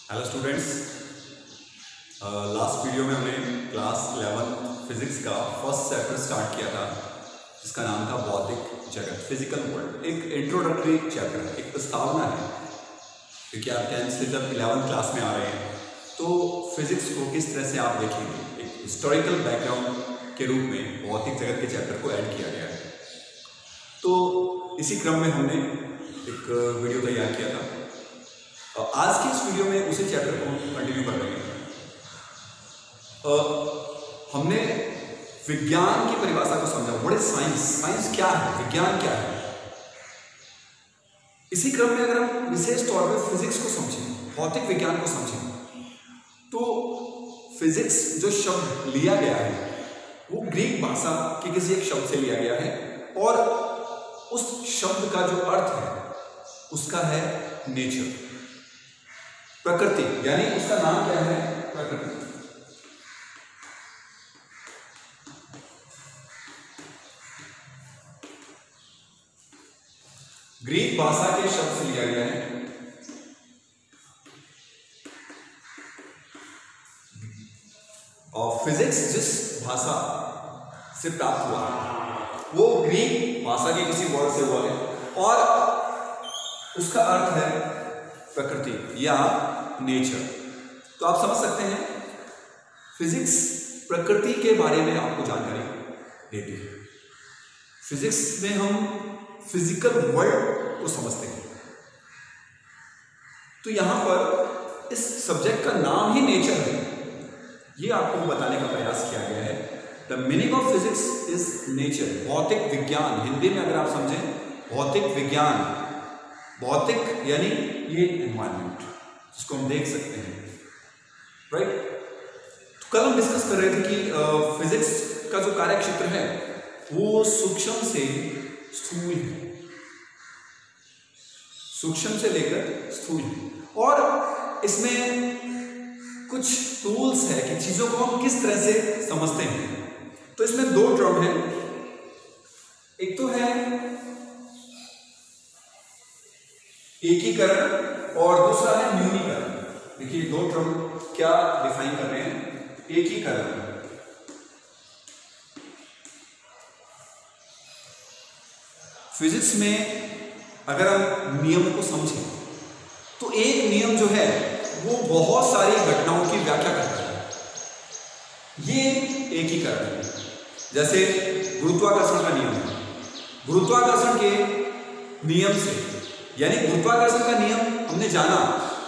Hello students, last video में हमने class 11 physics का फर्स्ट चैप्टर स्टार्ट किया था जिसका नाम था भौतिक जगत, फिजिकल वर्ल्ड। एक इंट्रोडक्टरी चैप्टर है, एक प्रस्तावना है, क्योंकि आप 10th से जब 11th क्लास में आ रहे हैं तो फिजिक्स को किस तरह से आप देखेंगे, एक हिस्टोरिकल बैकग्राउंड के रूप में भौतिक जगत के चैप्टर को ऐड किया गया है। तो इसी क्रम में हमने एक वीडियो तैयार किया था। आज के इस वीडियो में उसी चैप्टर को कंटिन्यू कर रहे हैं। हमने विज्ञान की परिभाषा को समझा, व्हाट इज साइंस, साइंस क्या है, विज्ञान क्या है। इसी क्रम में अगर हम विशेष तौर पर फिजिक्स को समझें, भौतिक विज्ञान को समझें, तो फिजिक्स जो शब्द लिया गया है वो ग्रीक भाषा के किसी एक शब्द से लिया गया है और उस शब्द का जो अर्थ है उसका है नेचर, प्रकृति, यानी उसका नाम क्या है, प्रकृति। ग्रीक भाषा के शब्द से लिया गया है। और फिजिक्स जिस भाषा से प्राप्त हुआ वो ग्रीक भाषा के किसी वर्ड से हुआ है और उसका अर्थ है प्रकृति या नेचर। तो आप समझ सकते हैं फिजिक्स प्रकृति के बारे में आपको जानकारी देती है। फिजिक्स में हम फिजिकल वर्ल्ड को समझते हैं। तो यहां पर इस सब्जेक्ट का नाम ही नेचर है, ये आपको बताने का प्रयास किया गया है। The meaning of physics is nature, भौतिक विज्ञान। हिंदी में अगर आप समझें भौतिक विज्ञान, भौतिक यानी ये एनवायरनमेंट जिसको हम देख सकते हैं, राइट। तो कल हम डिस्कस कर रहे थे कि फिजिक्स का जो कार्य क्षेत्र है वो सूक्ष्म से स्थूल है, सूक्ष्म से लेकर स्थूल है, और इसमें कुछ टूल्स है कि चीजों को हम किस तरह से समझते हैं। तो इसमें दो टर्म है, एक तो है एकीकरण और दूसरा है न्यूनीकरण। देखिए दो टर्म क्या डिफाइन कर रहे हैं, एकीकरण। फिजिक्स में अगर हम नियमों को समझें तो एक नियम जो है वो बहुत सारी घटनाओं की व्याख्या करता है, ये एकीकरण है। जैसे गुरुत्वाकर्षण का नियम है, गुरुत्वाकर्षण के नियम से, यानी गुरुत्वाकर्षण का नियम हमने जाना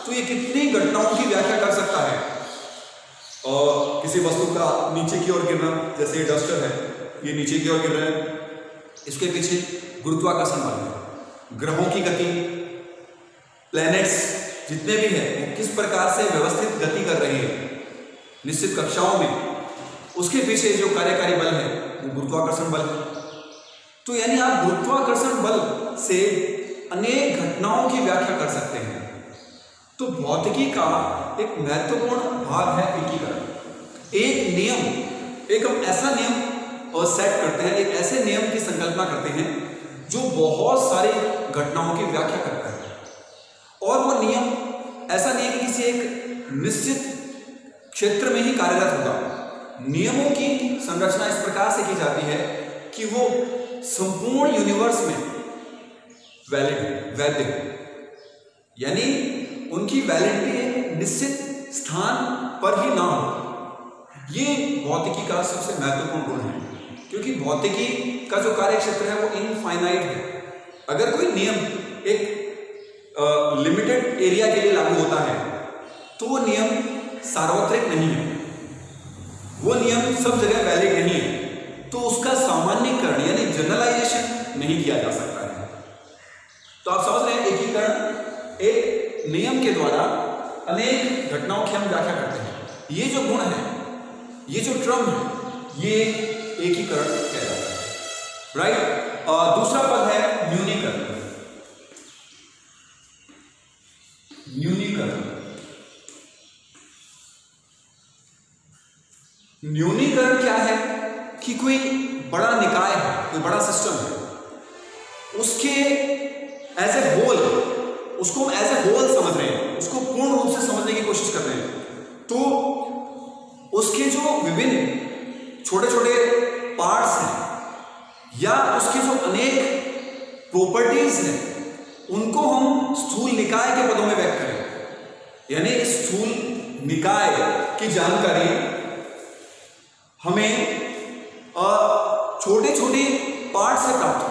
तो ये कितनी घटनाओं की व्याख्या कर सकता है। और किसी वस्तु का नीचे की ओर गिरना, जैसे डस्टर है ये नीचे की ओर गिर रहा है, इसके पीछे गुरुत्वाकर्षण बल है। ग्रहों की गति, प्लैनेट्स जितने भी हैं वो किस प्रकार से व्यवस्थित गति कर रहे हैं निश्चित कक्षाओं में, उसके पीछे जो कार्यकारी बल है वो गुरुत्वाकर्षण बल है। तो यानी आप गुरुत्वाकर्षण बल से अनेक घटनाओं की व्याख्या कर सकते हैं। तो भौतिकी का एक महत्वपूर्ण भाग है एकीकरण। एक नियम, एक हम ऐसा नियम सेट करते हैं, एक ऐसे नियम की संकल्पना करते हैं जो बहुत सारी घटनाओं की व्याख्या करता है। और वो नियम ऐसा नहीं है कि किसी एक निश्चित क्षेत्र में ही कार्यरत होगा। नियमों की संरचना इस प्रकार से की जाती है कि वो संपूर्ण यूनिवर्स में वैध है, यानी उनकी वैलिडिटी एक निश्चित स्थान पर ही ना हो। ये भौतिकी का सबसे महत्वपूर्ण गुण है, क्योंकि भौतिकी का जो कार्य क्षेत्र है वो इनफाइनाइट है। अगर कोई नियम एक लिमिटेड एरिया के लिए लागू होता है तो वो नियम सार्वत्रिक नहीं है, वो नियम सब जगह वैलिड नहीं है, तो उसका सामान्यीकरण यानी जनरलाइजेशन नहीं किया जा सकता है। तो आप समझ रहे हैं एकीकरण एक नियम के द्वारा अनेक घटनाओं की हम व्याख्या करते हैं। ये जो गुण है, ये जो टर्म है, ये एकीकरण कहलाता है, राइट। दूसरा पद है न्यूनीकरण। न्यूनीकरण, न्यूनीकरण क्या है कि कोई बड़ा निकाय है, कोई बड़ा सिस्टम है, उसके एज ए होल, उसको हम एज ए होल समझ रहे हैं, उसको पूर्ण रूप से समझने की कोशिश प्रॉपर्टीज हैं उनको हम स्थूल निकाय के पदों में व्यक्त करें, यानी स्थूल निकाय की जानकारी हमें छोटे छोटे पार्ट से प्राप्त हो।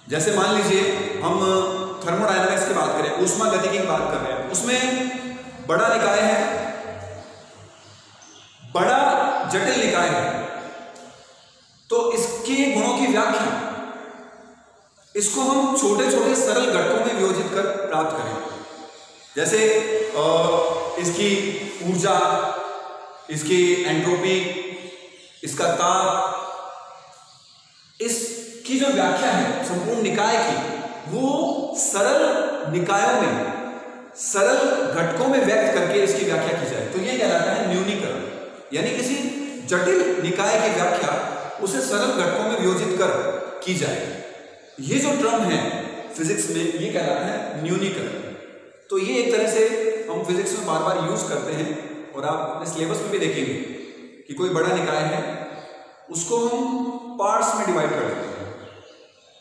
जैसे मान लीजिए हम थर्मोडायनामिक्स की बात करें, ऊष्मागतिकी की बात कर रहे हैं, उसमें बड़ा निकाय है, बड़ा जटिल निकाय है, तो इसके गुणों की व्याख्या इसको हम छोटे छोटे सरल घटकों में वियोजित कर प्राप्त करें। जैसे इसकी ऊर्जा, इसकी एंट्रोपी, इसका ताप, इसकी जो व्याख्या है संपूर्ण निकाय की, वो सरल निकायों में, सरल घटकों में व्यक्त करके इसकी व्याख्या की जाए, तो ये कहलाता है न्यूनीकरण। यानी किसी जटिल निकाय की व्याख्या उसे सरल घटकों में वियोजित कर की जाए। ये जो टर्म है फिजिक्स में, ये कहलाता है न्यूनीकरण। तो ये एक तरह से हम फिजिक्स में बार बार यूज करते हैं, और आप अपने सिलेबस में भी देखेंगे कि कोई बड़ा निकाय है, उसको हम पार्ट्स में डिवाइड कर देते हैं,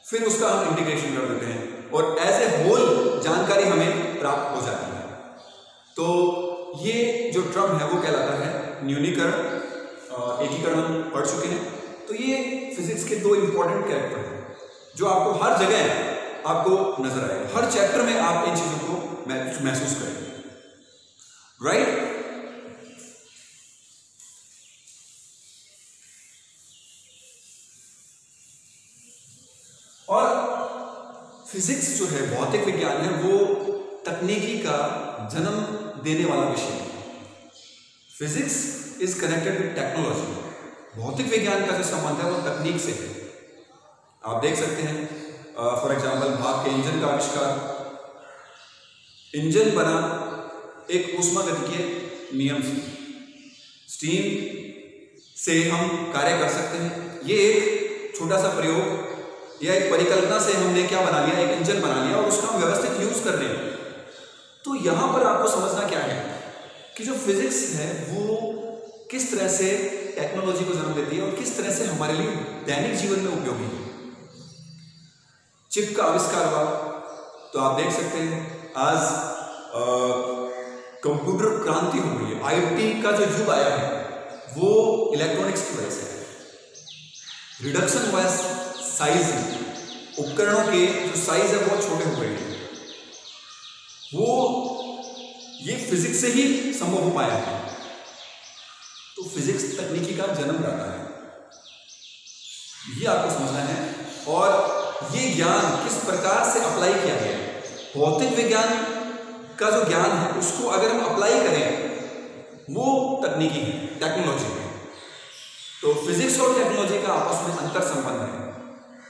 फिर उसका हम इंटीग्रेशन कर देते हैं, और एज ए होल जानकारी हमें प्राप्त हो जाती है। तो ये जो टर्म है वो कहलाता है न्यूनीकरण। एकीकरण हम पढ़ चुके हैं। तो ये फिजिक्स के दो इंपॉर्टेंट कैरेक्टर हैं जो आपको हर जगह आपको नजर आएगा, हर चैप्टर में आप इन चीजों को महसूस करेंगे, राइट? और फिजिक्स जो है, भौतिक विज्ञान है, वो तकनीकी का जन्म देने वाला विषय है। Physics is connected with technology. भौतिक विज्ञान का जो संबंध है वो तकनीक से है। आप देख सकते हैं फॉर एग्जाम्पल भाप के इंजन का आविष्कार, इंजन बना एक ऊष्मागतिकीय नियम से, स्टीम से हम कार्य कर सकते हैं। ये एक छोटा सा प्रयोग या एक परिकल्पना से हमने क्या बना लिया, एक इंजन बना लिया, और उसका हम व्यवस्थित यूज कर रहे हैं। तो यहां पर आपको समझना क्या है कि जो फिजिक्स है वो किस तरह से टेक्नोलॉजी को जन्म देती है और किस तरह से हमारे लिए दैनिक जीवन में उपयोगी है। चिप का आविष्कार हुआ तो आप देख सकते हैं आज कंप्यूटर क्रांति हो गई है। आईटी का जो युग आया है वो इलेक्ट्रॉनिक्स की वजह से है। रिडक्शन हुआ है साइज, उपकरणों के जो साइज है बहुत छोटे हो गए हैं, वो ये फिजिक्स से ही संभव हो पाया है। तो फिजिक्स तकनीकी का जन्मदाता है, ये आपको समझना है। और ये ज्ञान किस प्रकार से अप्लाई किया गया है, भौतिक विज्ञान का जो ज्ञान है उसको अगर हम अप्लाई करें वो तकनीकी है, टेक्नोलॉजी है। तो फिजिक्स और टेक्नोलॉजी का आपस में अंतर संबंध है।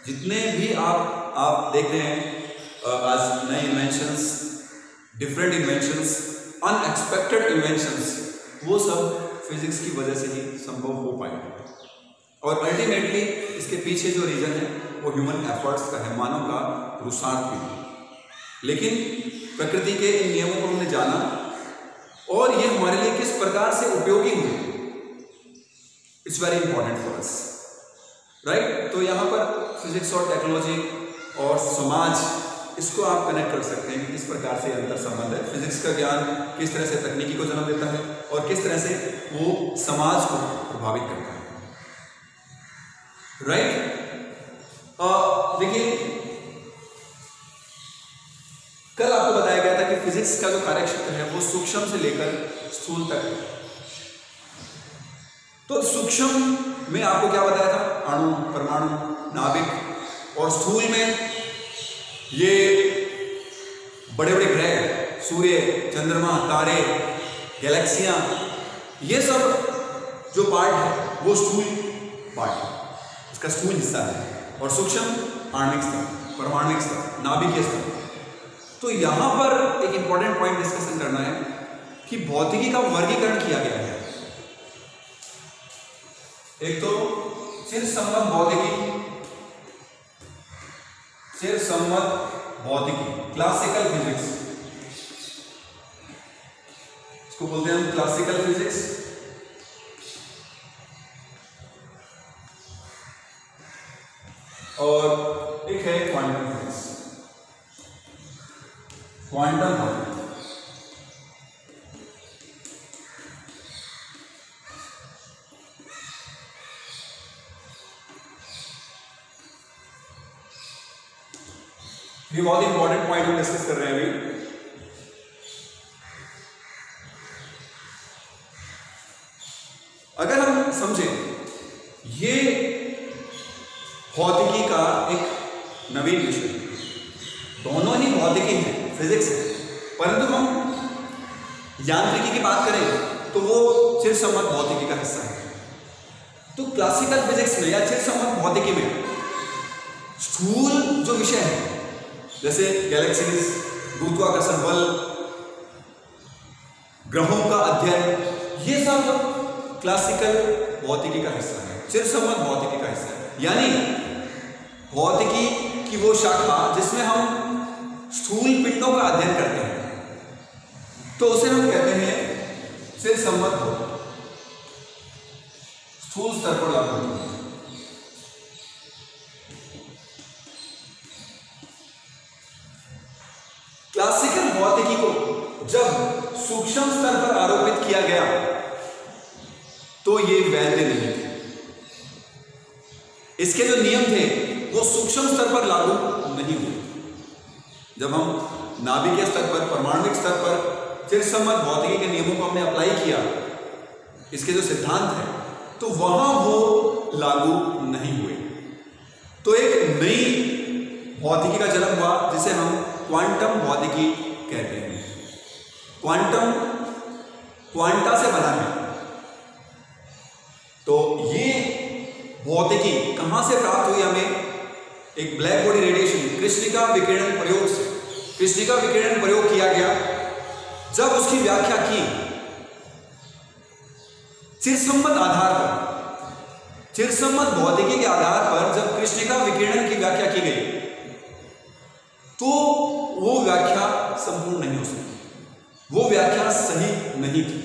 जितने भी आप देख रहे हैं आज नए inventions, different inventions, unexpected inventions, वो सब फिजिक्स की वजह से ही संभव हो पाए। और अल्टीमेटली इसके पीछे जो रीजन है वो ह्यूमन एफर्ट्स का है, मानव का पुरुषार्थ भी। लेकिन प्रकृति के इन नियमों को हमने जाना और ये हमारे लिए किस प्रकार से उपयोगी हुए, it's very important for us, right? तो यहाँ पर फिजिक्स और टेक्नोलॉजी और समाज, इसको आप कनेक्ट कर सकते हैं कि किस प्रकार से अंतर संबंध है। फिजिक्स का ज्ञान किस तरह से तकनीकी को जन्म देता है और किस तरह से वो समाज को प्रभावित करता है, राइट? देखिए कल आपको बताया गया था कि फिजिक्स का जो कार्यक्षेत्र है वो सूक्ष्म से लेकर स्थूल तक है। तो सूक्ष्म में आपको क्या बताया था, अणु, परमाणु, नाभिक, और स्थूल में ये बड़े बड़े ग्रह, सूर्य, चंद्रमा, तारे, गैलेक्सियां, ये सब जो पार्ट है वो स्थूल पार्ट है, इसका स्थूल हिस्सा है। और सूक्ष्म आणविक स्तर, परमाणुविक स्तर, नाभिकीय स्तर। तो यहां पर एक इंपॉर्टेंट पॉइंट डिस्कशन करना है कि भौतिकी का वर्गीकरण किया गया है। एक तो चिरसम्मत भौतिकी, चिरसम्मत भौतिकी, क्लासिकल फिजिक्स, इसको बोलते हैं हम क्लासिकल फिजिक्स। और एक है क्वांटम फिजिक्स, क्वांटम भौतिकी। ये बहुत इंपॉर्टेंट पॉइंट हम डिस्कस कर रहे हैं अभी। अगर हम समझें, ये भौतिकी का एक नवीन विषय, दोनों ही भौतिकी है, फिजिक्स है, परंतु हम यांत्रिकी की बात करें तो वो चिरसम्मत भौतिकी का हिस्सा है। तो क्लासिकल फिजिक्स में या चिरसम्मत भौतिकी में स्थूल जो विषय है, जैसे गैलेक्सीज, गुरुत्वाकर्षण बल, ग्रहों का अध्ययन, ये सब क्लासिकल भौतिकी का हिस्सा है, चिरसम्मत भौतिकी का हिस्सा है। यानी भौतिकी की वो शाखा जिसमें हम स्थूल पिंडों का अध्ययन करते हैं, तो उसे हम कहते हैं चिरसम्मत भौतिकी, स्थूल स्तर पर लागू होती है। क्लासिकल भौतिकी को जब सूक्ष्म स्तर पर आरोपित किया गया तो ये वैध नहीं थे। इसके जो नियम थे वो सूक्ष्म स्तर पर लागू नहीं हुए। जब हम नाभिकीय स्तर पर, परमाणुविक स्तर पर चिरसम्मत भौतिकी के नियमों को हमने अप्लाई किया, इसके जो सिद्धांत है, तो वहां वो लागू नहीं हुए। तो एक नई भौतिकी का जन्म हुआ जिसे हम क्वांटम भौतिकी कहते हैं। क्वांटम क्वांटा से बना है। तो ये भौतिकी कहां से प्राप्त हुई हमें? एक ब्लैक बॉडी रेडिएशन, कृष्णिका विकिरण प्रयोग से। कृष्णिका विकिरण प्रयोग किया गया, जब उसकी व्याख्या की चिरसम्मत आधार पर, चिरसम्मत भौतिकी के आधार पर जब कृष्णिका विकिरण की व्याख्या की गई, तो वो व्याख्या संपूर्ण नहीं हो सकी, वो व्याख्या सही नहीं थी।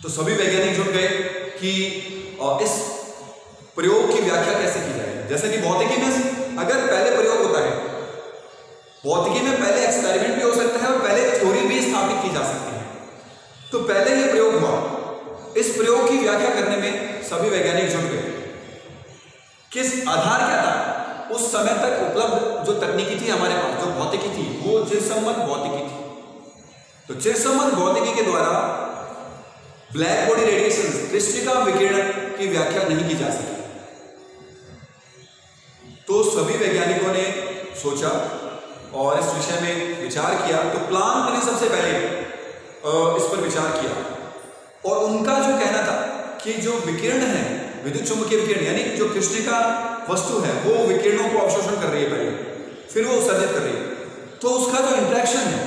तो सभी वैज्ञानिक जुट गए कि इस प्रयोग की व्याख्या कैसे की जाए। जैसे कि भौतिकी में अगर पहले प्रयोग होता है, भौतिकी में पहले एक्सपेरिमेंट भी हो सकता है और पहले थ्योरी भी स्थापित की जा सकती है। तो पहले ये प्रयोग हुआ, इस प्रयोग की व्याख्या करने में सभी वैज्ञानिक जुट गए। किस आधार क्या था? उस समय तक उपलब्ध जो तकनीकी थी हमारे पास, जो भौतिकी थी, वो चिरसम्मत भौतिकी थी। तो चिरसम्मत भौतिकी के द्वारा ब्लैक बॉडी रेडिएशन, कृष्णिका विकिरण की व्याख्या नहीं की जा सकी। तो सभी वैज्ञानिकों ने सोचा और इस विषय में विचार किया। तो प्लांक ने सबसे पहले इस पर विचार किया और उनका जो कहना था कि जो विकिरण है, विद्युत चुम्बकीय विकिरण, यानी जो कृष्णिका वस्तु है वो विकिरणों को अवशोषण कर रही है पहले, फिर वो उत्सर्जित कर रही है, तो उसका जो इंटरेक्शन है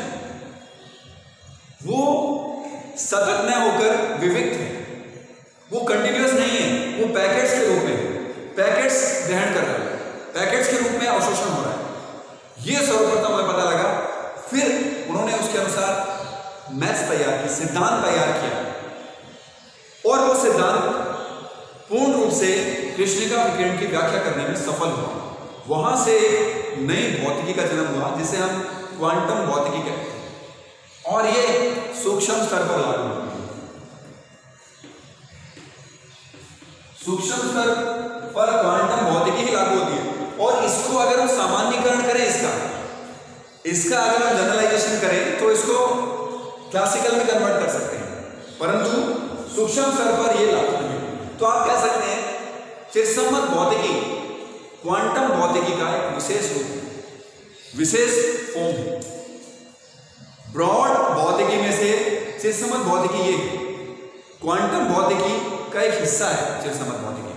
वो सतत न होकर विविक्त है, वो कंटिन्यूअस नहीं है, वो पैकेट्स के रूप में, पैकेट्स ग्रहण कर रहा है, पैकेट्स के रूप में अवशोषण हो रहा है। ये सर्वप्रथम हमें पता लगा। फिर उन्होंने उसके अनुसार मैथ्स तैयार की, सिद्धांत तैयार किया और वो सिद्धांत पूर्ण रूप से कृष्णिका विकिरण की व्याख्या करने में सफल हुआ। वहां से एक नई भौतिकी का जन्म हुआ जिसे हम क्वांटम भौतिकी कहते हैं और ये सूक्ष्म स्तर पर लागू होती है। सूक्ष्म स्तर पर क्वांटम भौतिकी ही लागू होती है और इसको अगर हम सामान्यीकरण करें, इसका अगर हम जनरलाइजेशन करें तो इसको क्लासिकल में कन्वर्ट कर सकते हैं, परंतु सूक्ष्म स्तर पर यह लागू नहीं है। तो आप कह सकते हैं चिरसम्मत भौतिकी क्वांटम भौतिकी का एक विशेष रूप है, विशेष फॉर्म है। ब्रॉड भौतिकी में से चिरसम्मत भौतिकी ये है, क्वांटम भौतिकी का एक हिस्सा है चिरसम्मत भौतिकी।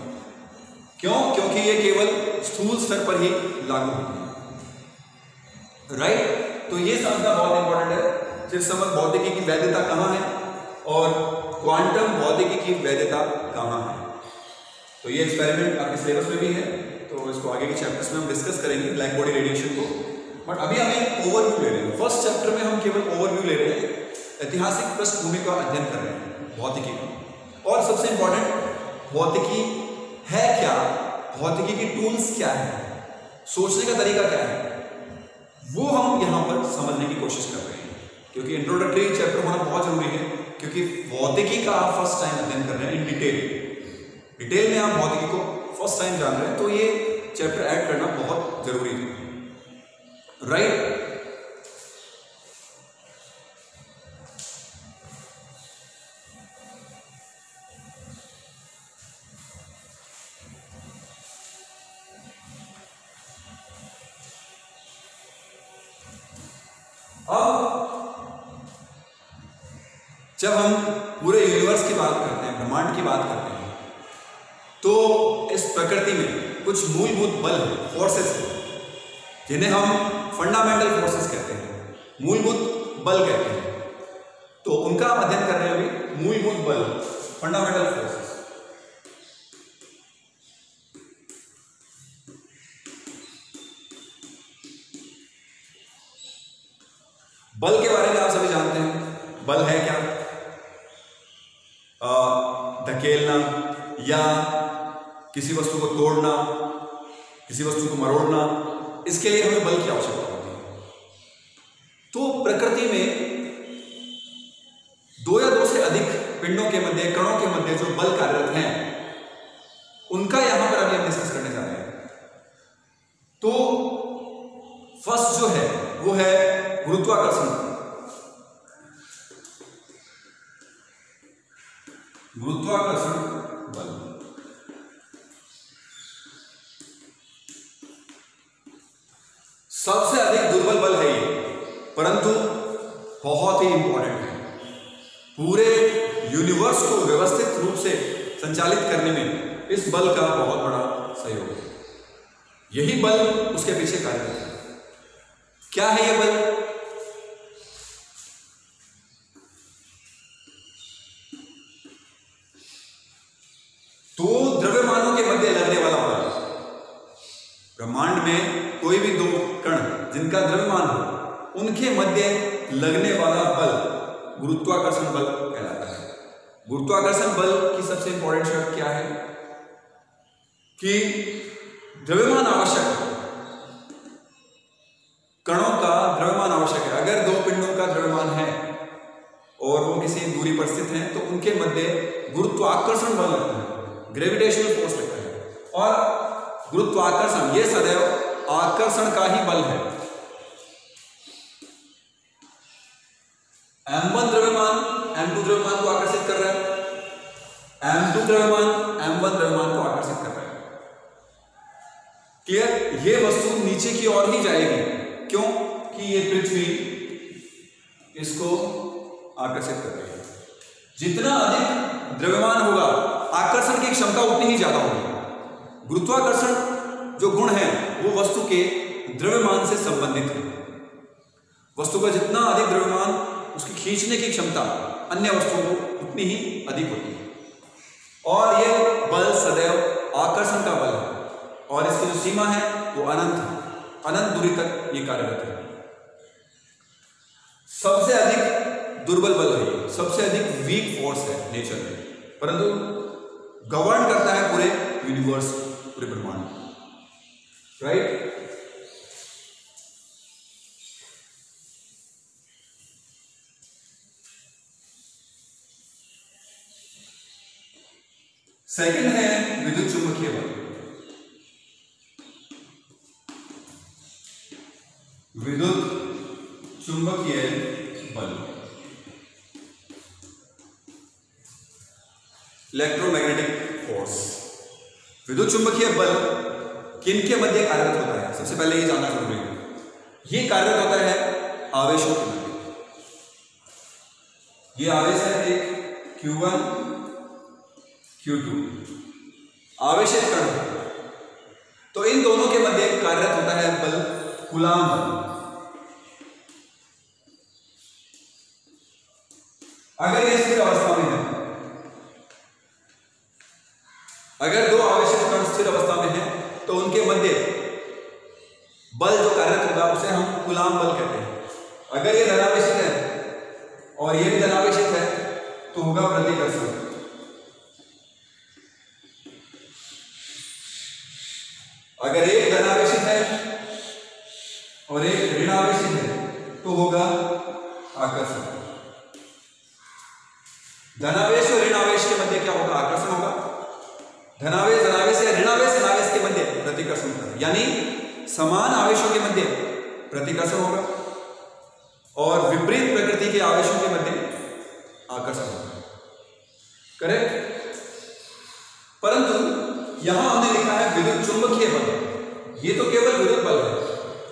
क्यों? क्योंकि ये केवल स्थूल स्तर पर ही लागू होती है। राइट? तो ये समझना बहुत इंपॉर्टेंट है, चिरसम्मत भौतिकी की वैधता कहां है और क्वांटम भौतिकी की वैधता कहां है। तो ये एक्सपेरिमेंट आपके सिलेबस में भी है, तो इसको आगे के चैप्टर्स में हम डिस्कस करेंगे, ब्लैक बॉडी रेडिएशन को। बट अभी हमें ओवरव्यू ले रहे हैं। फर्स्ट चैप्टर में हम केवल ओवरव्यू ले रहे हैं, ऐतिहासिक पृष्ठभूमि का अध्ययन कर रहे हैं भौतिकी का। और सबसे इंपॉर्टेंट, भौतिकी है क्या, भौतिकी की टूल्स क्या है, सोचने का तरीका क्या है, वो हम यहां पर समझने की कोशिश कर रहे हैं, क्योंकि इंट्रोडक्टरी चैप्टर होना बहुत जरूरी है, क्योंकि भौतिकी का आप फर्स्ट टाइम अध्ययन कर रहे हैं इन डिटेल में आप भौतिकी को फर्स्ट टाइम जान रहे हैं, तो ये चैप्टर ऐड करना बहुत जरूरी है, राइट। अब जब हम पूरे यूनिवर्स की बात करते हैं, ब्रह्मांड की बात करते हैं, तो इस प्रकृति में कुछ मूलभूत बल फोर्सेस हैं, जिन्हें हम फंडामेंटल फोर्सेस कहते हैं, मूलभूत बल कहते हैं। तो उनका हम अध्ययन कर रहे हैं अभी, मूलभूत बल, फंडामेंटल फोर्सेस। बल के बारे में आप सभी जानते हैं, बल है क्या? धकेलना या किसी वस्तु को तोड़ना, किसी वस्तु को मरोड़ना, इसके लिए हमें बल की आवश्यकता होती है। तो प्रकृति में दो या दो से अधिक पिंडों के मध्य, कणों के मध्य जो बल कार्यरत हैं, उनका यहां पर अभी हम डिस्कस करने जा रहे हैं। तो फर्स्ट जो है वो है गुरुत्वाकर्षण। गुरुत्वाकर्षण बल। सबसे अधिक दुर्बल बल है ये, परंतु बहुत ही इंपॉर्टेंट है। पूरे यूनिवर्स को व्यवस्थित रूप से संचालित करने में इस बल का बहुत बड़ा सहयोग है। यही बल उसके पीछे कार्य करता है। क्या है यह बल? तो द्रव्यमानों के मध्य लगने वाला बल। ब्रह्मांड में कोई भी दो कण जिनका द्रव्यमान हो, उनके मध्य लगने वाला बल गुरुत्वाकर्षण बल कहलाता है। गुरुत्वाकर्षण बल की सबसे इंपॉर्टेंट शर्त क्या है कि द्रव्यमान आवश्यक है, कणों का द्रव्यमान आवश्यक है। अगर दो पिंडों का द्रव्यमान है और वो किसी दूरी पर स्थित हैं, तो उनके मध्य गुरुत्वाकर्षण बल लगता है, ग्रेविटेशनल फोर्स लगता है। और गुरुत्वाकर्षण ये सदैव आकर्षण का ही बल है। m1 द्रव्यमान m2 द्रव्यमान को आकर्षित कर रहा है, m2 द्रव्यमान m1 द्रव्यमान को आकर्षित कर रहा है। क्लियर? ये वस्तु नीचे की ओर ही जाएगी, क्यों कि ये पृथ्वी इसको आकर्षित कर रही है। जितना अधिक द्रव्यमान होगा, आकर्षण की क्षमता उतनी ही ज्यादा होगी। गुरुत्वाकर्षण जो गुण है वो वस्तु के द्रव्यमान से संबंधित है। वस्तु का जितना अधिक द्रव्यमान, उसकी खींचने की क्षमता अन्य वस्तुओं को उतनी ही अधिक होती है। और यह बल सदैव आकर्षण का बल है, और इसकी जो सीमा है वो अनंत दूरी तक ये कार्यरत है। सबसे अधिक दुर्बल बल है, सबसे अधिक वीक फोर्स है नेचर में, परंतु गवर्न करता है पूरे यूनिवर्स, पूरे ब्रह्मांड, राइट? सेकंड है विद्युत चुंबकीय बल। विद्युत चुंबकीय बल, इलेक्ट्रोमैग्नेटिक फोर्स। विद्युत चुंबकीय बल किनके मध्य कार्यरत होता है? सबसे पहले ये जानना जरूरी है। ये कार्यरत होता है आवेशों के मध्य। ये आवेश है एक Q1 Q2, आवेशित कण। तो इन दोनों के मध्य कार्यरत होता है बल कूलाम बल। अगर ये स्थिर अवस्था में है, अगर दो आवेशित कण स्थिर अवस्था में है, तो उनके मध्य बल जो कार्यरत होगा उसे हम कूलाम बल कहते हैं। अगर ये धनावेशित है और ये भी धनावेशित है, तो होगा प्रतिकर्षण। अगर एक धनावेशित है और एक ऋण आवेशित है तो होगा आकर्षण। धनावेश और ऋण आवेश के मध्य क्या होगा? आकर्षण होगा। धनावेश धनावेश या ऋणावेश ऋणावेश के मध्य प्रतिकर्षण होता है, यानी समान आवेशों के मध्य प्रतिकर्षण होगा और विपरीत प्रकृति के आवेशों के मध्य आकर्षण होगा। करेक्ट? परंतु यहां हमने लिखा है विद्युत चुंबकीय बल, ये तो केवल विद्युत बल है,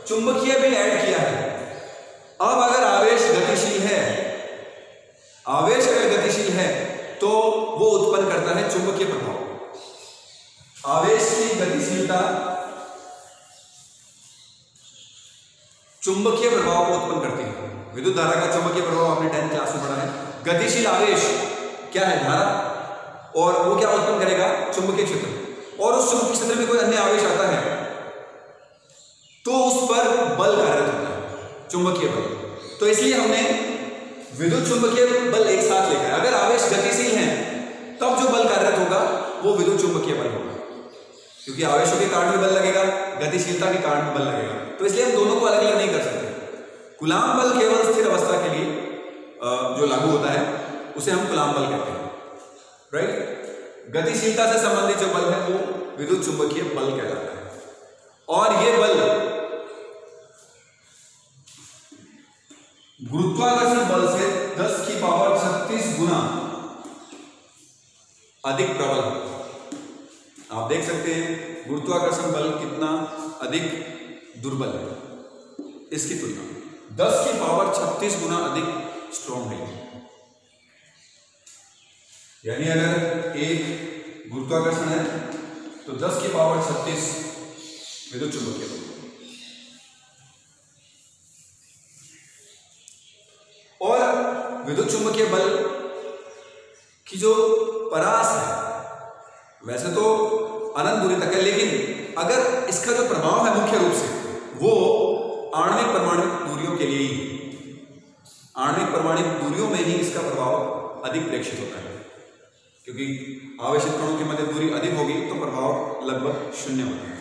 चुंबकीय भी ऐड किया है। अब अगर आवेश गतिशील है, आवेश अगर गतिशील है तो वो उत्पन्न करता है चुंबकीय प्रभाव। आवेश की गतिशीलता चुंबकीय प्रभाव को उत्पन्न करती है। विद्युत धारा का चुंबकीय प्रभाव आपने 10th क्लास में पढ़ा है। गतिशील आवेश क्या है? धारा, और वो क्या उत्पन्न करेगा? चुंबकीय क्षेत्र। और उस चुंबकीय क्षेत्र में कोई अन्य आवेश आता है तो उस पर बल कार्यरत होता है, चुंबकीय बल। तो इसलिए हमने विद्युत चुंबकीय बल एक साथ लिखा है। अगर आवेश गतिशील है तब जो बल कार्यरत होगा वो विद्युत चुंबकीय बल होगा, क्योंकि आवेशों के कारण भी बल लगेगा, गतिशीलता के कारण भी बल लगेगा। तो इसलिए हम दोनों को अलग अलग नहीं कर सकते। कूलाम बल केवल स्थिर अवस्था के लिए जो लागू होता है उसे हम कूलाम बल कहते हैं, राइट? गतिशीलता से संबंधित जो बल है वो विद्युत चुंबकीय बल कहलाता है। और ये बल गुरुत्वाकर्षण बल से 10 की पावर 36 गुना अधिक प्रबल है। आप देख सकते हैं गुरुत्वाकर्षण बल कितना अधिक दुर्बल है इसकी तुलना में। 10 की पावर 36 गुना अधिक स्ट्रॉन्ग है। यानी अगर एक गुरुत्वाकर्षण है तो 10 की पावर 36 विद्युत चुंबकीय बल। और विद्युत चुंबकीय बल की जो परास है वैसे तो अनंत दूरी तक है, लेकिन अगर इसका जो प्रभाव है मुख्य रूप से वो आणविक परमाणु दूरियों के लिए ही, आणविक परमाणु दूरियों में ही इसका प्रभाव अधिक प्रेक्षित होता है, क्योंकि आवेशित कणों की मध्य दूरी अधिक होगी तो प्रभाव लगभग शून्य होता है।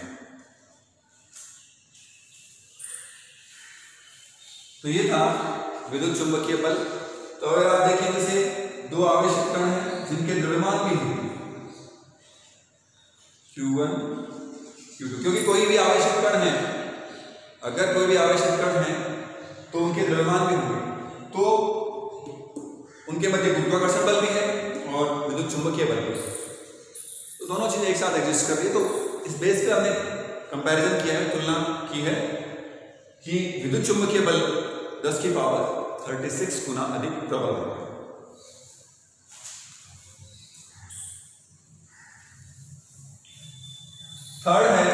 तो ये था विद्युत चुंबकीय बल। तो अगर आप देखें जैसे दो आवेशित कण हैं जिनके द्रव्यमान भी हैं Q1 Q2, क्योंकि कोई भी आवेशित कण है, अगर कोई भी आवेशित कण है तो उनके द्रव्यमान भी होंगे, तो उनके मध्य गुरुत्वाकर्षण बल भी है और विद्युत चुंबकीय बल भी है। तो दोनों चीजें एक साथ एग्जिस्ट कर रही है। तो इस बेस पे हमने कंपैरिजन किया है, तुलना की है कि विद्युत चुंबकीय बल 10 की पावर 36 गुना अधिक प्रबल है। थर्ड है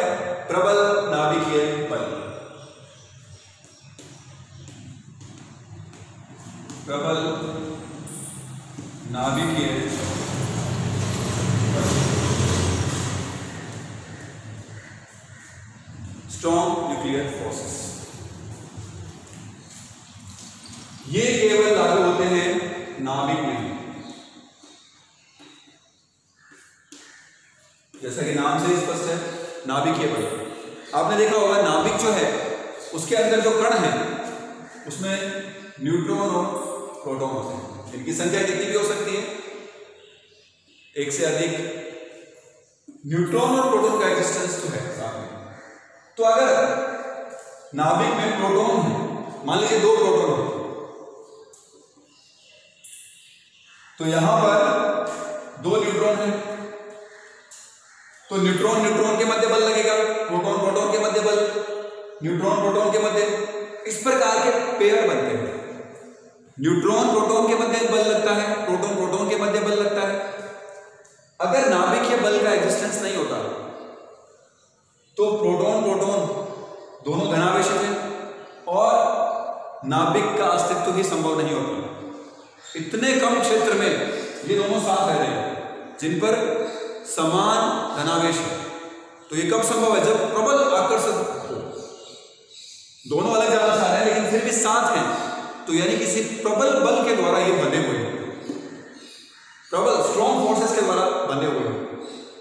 प्रबल नाभिकीय बल। प्रबल नाभिकीय बल, स्ट्रॉन्ग न्यूक्लियर फोर्सेस। ये केवल लागू होते हैं नाभिक में, जैसा कि नाम से स्पष्ट है, नाभिकीय बल। आपने देखा होगा नाभिक जो है उसके अंदर जो कण है उसमें न्यूट्रॉन और प्रोटॉन होते हैं। इनकी संख्या कितनी भी हो सकती है, एक से अधिक न्यूट्रॉन और प्रोटॉन का एग्जिस्टेंस तो है साथ में। तो अगर नाभिक में प्रोटॉन है, मान लीजिए 2 प्रोटॉन है, तो यहां पर 2 न्यूट्रॉन है, तो न्यूट्रॉन न्यूट्रॉन के मध्य बल लगेगा, प्रोटॉन प्रोटॉन के मध्य बल, न्यूट्रॉन प्रोटॉन के मध्य, इस प्रकार के पेयर बनते हैं। न्यूट्रॉन प्रोटॉन के मध्य बल लगता है, प्रोटॉन प्रोटॉन के मध्य बल लगता है। अगर नाभिकीय बल का एग्जिस्टेंस नहीं होता तो प्रोटॉन प्रोटॉन दोनों धनावेशित हैं और नाभिक का अस्तित्व ही संभव नहीं होता। इतने कम क्षेत्र में ये दोनों साथ रह रहे हैं जिन पर समान धनावेश है। तो ये कब संभव है? जब प्रबल आकर्षण हो। दोनों अलग जाना चाह रहे हैं लेकिन फिर भी साथ हैं, तो यानी किसी प्रबल बल के द्वारा ये बंधे हुए हैं, प्रबल स्ट्रॉन्ग फोर्सेस के द्वारा बंधे हुए हैं।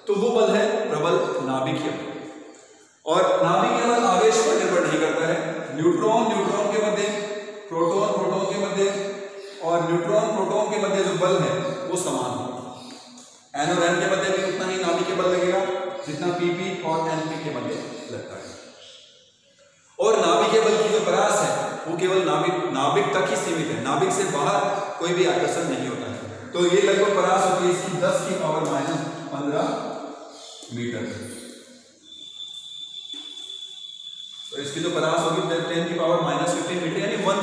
तो वो बल है प्रबल नाभिकीय बल। और नाभिकीय बल आवेश पर निर्भर नहीं करता है, न्यूट्रॉन न्यूट्रॉन के मध्य, प्रोटॉन प्रोटॉन के मध्य, और न्यूट्रॉन प्रोटॉन के मध्य जो बल है वो समान होगा। एन और एन के मध्य भी उतना ही नाभिकीय बल लगेगा जितना पीपी और एनपी के मध्य लगता है। और नाभिकीय बल की जो परास है वो केवल नाभिक तक ही सीमित है, नाभिक से बाहर कोई भी आकर्षण नहीं होता है। तो ये लगभग परास होती है इसकी 10 की पावर -15 मीटर। तो इसकी जो परास होगी 10 की पावर -15 मीटर, यानी 1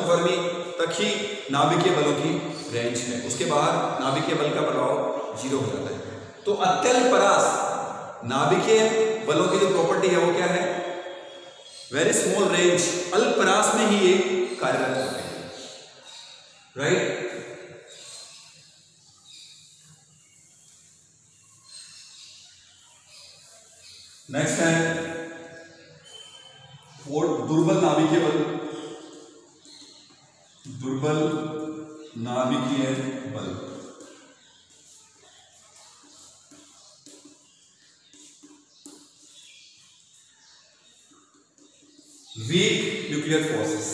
फर्मी तक ही नाभिकीय बलों की रेंज है, उसके बाहर नाभिकीय बल का प्रभाव 0 हो जाता है। तो अत्यल्प परास नाभिकीय बलों की जो प्रॉपर्टी है वो क्या है? वेरी स्मॉल रेंज, अल्प परास में ही ये कार्यरत होते हैं, राइट। नेक्स्ट है दुर्बल नाभिकीय बल। दुर्बल नाभिकीय बल वीक न्यूक्लियर फोर्सेस।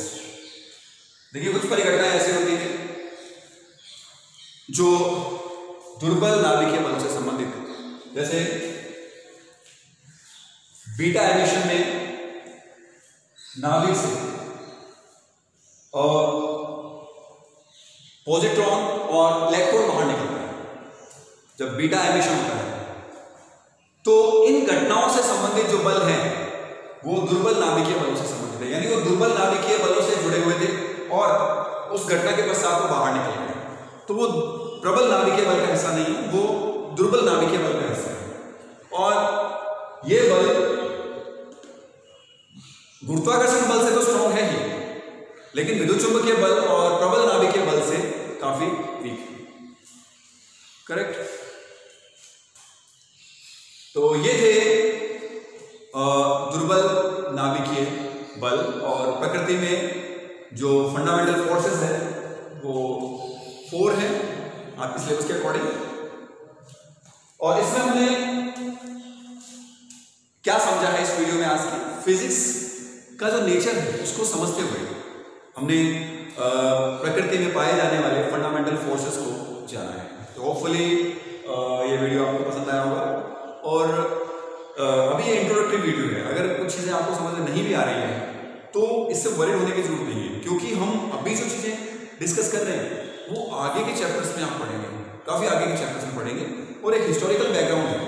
देखिए कुछ परिघटनाएं ऐसी होती हैं जो दुर्बल नाभिकीय बल से संबंधित है, जैसे बीटा एमिशन में नाभिक से और पॉजिट्रॉन और इलेक्ट्रॉन बाहर निकलता है जब बीटा एमिशन होता है। तो इन घटनाओं से संबंधित जो बल हैं वो दुर्बल नाभिकीय बलों से संबंधित है, यानी वो दुर्बल नाभिकीय बलों से जुड़े हुए थे और उस घटना के पश्चात वो बाहर निकल गए। तो वो प्रबल नाभिकीय बल का हिस्सा नहीं है, वो दुर्बल नाभिकीय बल का हिस्सा है। और ये बल गुरुत्वाकर्षण बल से तो स्ट्रॉन्ग है ही, लेकिन विद्युत चुंबकीय बल और प्रबल नाभिकीय बल से काफी वीक है, करेक्ट। तो ये थे दुर्बल नाभिकीय बल, और प्रकृति में जो फंडामेंटल फोर्सेस है वो 4 है आपके सिलेबस के अकॉर्डिंग। और इसमें हमने क्या समझा है इस वीडियो में आज की? फिजिक्स का जो नेचर है उसको समझते हुए हमने प्रकृति में पाए जाने वाले फंडामेंटल फोर्सेस को जाना है। तो होपफुली ये वीडियो आपको पसंद आया होगा। और अभी ये इंट्रोडक्टरी वीडियो है, अगर कुछ चीज़ें आपको समझ में नहीं भी आ रही है तो इससे वरीड होने की जरूरत नहीं है, क्योंकि हम अभी जो चीज़ें डिस्कस कर रहे हैं वो आगे के चैप्टर्स में आप पढ़ेंगे, काफ़ी आगे के चैप्टर्स में पढ़ेंगे। और एक हिस्टोरिकल बैकग्राउंड है,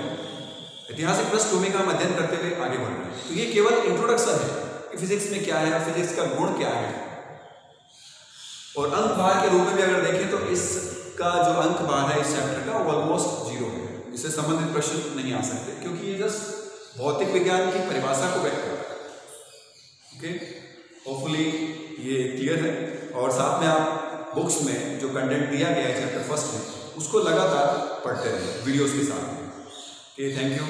ऐतिहासिक पृष्ठभूमि का हम अध्ययन करते हुए आगे बढ़ रहे हैं। तो ये केवल इंट्रोडक्शन है कि फिजिक्स में क्या है, फिजिक्स का गुण क्या है। और अंक भार के रूप में भी अगर देखें तो इसका जो अंक भार है इस चैप्टर का वो ऑलमोस्ट 0 है, इससे संबंधित प्रश्न नहीं आ सकते, क्योंकि ये जस्ट भौतिक विज्ञान की परिभाषा को व्यक्त करता है। ओके, होपफुली ये क्लियर है। और साथ में आप बुक्स में जो कंटेंट दिया गया है चैप्टर 1 में उसको लगातार पढ़ते रहें वीडियोस के साथ। Okay, thank you.